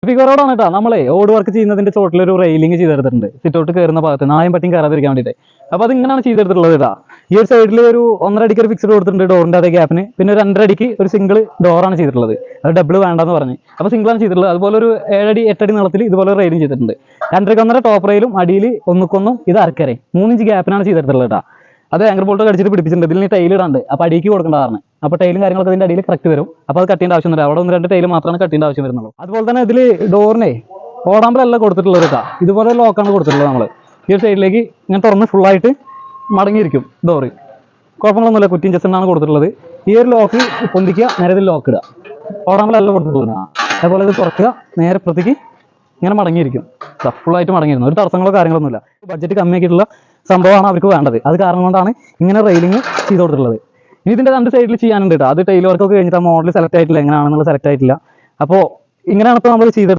ഫിഗറോടാണ് കേട്ടോ നമ്മളെ ഓട് വർക്ക് ചെയ്യുന്നതിന്റെ ചോട്ടിലൊരു റെയിലിംഗ് ചെയ്തെടുത്തിട്ടുണ്ട്. സിറ്റൗട്ട് കയറുന്ന ഭാഗത്ത് നായും പട്ടിയും കയറാതിരിക്കാൻ വേണ്ടിയിട്ട്. അപ്പോൾ അത് ഇങ്ങനെയാണ് ചെയ്തെടുത്തിട്ടുള്ളത് കേട്ടോ. ഈ ഒരു സൈഡിൽ ഒരു 1.5 അടിക്ക് ഒരു ഫിക്സ്ഡ് കൊടുത്തിട്ടുണ്ട് ഡോറിന്റെ അതേ ഗ്യാപ്പിന്. പിന്നെ ഒരു 2.5 അടിക്ക് ഒരു സിംഗിൾ ഡോറാണ് ചെയ്തിട്ടുള്ളത്. അത് ഡബിൾ വേണ്ടെന്ന് പറഞ്ഞ്. അപ്പോൾ സിംഗിളാണ് ചെയ്തിട്ടുള്ളത്. അതുപോലെ ഒരു 7 അടി 8 അടി നീളത്തിൽ ഇതുപോലെ റെയിലിംഗ് ചെയ്തിട്ടുണ്ട്. 2.5 ടോപ്പ് റെയിലും അടിയിൽ ഒന്നുക്കൊന്നും ഇത് അരക്കരയും 3 ഇഞ്ച് ഗ്യാപ്പിനാണ് ചെയ്തെടുത്തിട്ടുള്ളത് കേട്ടോ. അത് ആങ്കർ ബോൾട്ട് കടിച്ചിട്ട് പിടിപ്പിച്ചിട്ടുണ്ട്. ഇതിൽ ടൈൽ ഇടാണ്ട്. അപ്പോൾ അടിക്ക് കൊടുക്കേണ്ടതാണ്. അപ്പോൾ ടൈലും കാര്യങ്ങളൊക്കെ ഇതിന്റെ അടിയിൽ കറക്റ്റ് വരും. അപ്പോൾ അത് കട്ട് ചെയ്യേണ്ട ആവശ്യമൊന്നുമില്ല. അവിടെ 1-2 ടൈൽ മാത്രമാണ് കട്ട് ചെയ്യേണ്ട ആവശ്യം വരുന്നുള്ളൂ. അതുപോലെ തന്നെ ഇതിൽ ഡോറിനെ ഓടാമ്പലല്ല കൊടുത്തിട്ടുള്ളത് കേട്ടോ. ഇതുപോലെ ലോക്കാണ് കൊടുത്തിട്ടുള്ളത്. നമ്മൾ ഈ ഒരു സൈഡിലേക്ക് ഇങ്ങനെ തുറന്ന് ഫുള്ളായിട്ട് മടങ്ങിയിരിക്കും ഡോറ്. കുഴപ്പങ്ങളൊന്നുമില്ല. കുറ്റി ഇഞ്ചക്ഷനാണ് കൊടുത്തിട്ടുള്ളത്. ഈ ഒരു ലോക്ക് പൊന്തിക്കുക, നേരെ ഇതിൽ ലോക്ക് ഇടുക. ഓടാമ്പലല്ല കൊടുത്തിട്ടുള്ളത്. അതേപോലെ ഇത് തുറക്കുക, നേരെ പ്രത്യേക്ക് ഇങ്ങനെ മടങ്ങിയിരിക്കും. ഫുള്ളായിട്ട് മടങ്ങിയിരുന്നു. ഒരു തടസ്സങ്ങളോ കാര്യങ്ങളൊന്നുമില്ല. ബഡ്ജറ്റ് കമ്മിയാക്കിയിട്ടുള്ള സംഭവമാണ് അവർക്ക് വേണ്ടത്. അത് കാരണം കൊണ്ടാണ് ഇങ്ങനെ റെയിലിംഗ് ചെയ്ത് കൊടുത്തിട്ടുള്ളത്. ഇനി ഇതിന്റെ 2 സൈഡിൽ ചെയ്യാനുണ്ട് കേട്ടോ. അത് ടൈൽ വർക്കൊക്കെ കഴിഞ്ഞിട്ട് ആ മോഡൽ സെലക്ട് ആയിട്ടില്ല, എങ്ങനെയാണെന്നുള്ള സെലക്ട് ആയിട്ടില്ല. അപ്പോൾ ഇങ്ങനെയാണ് ഇപ്പോൾ നമ്മൾ ചെയ്തത്.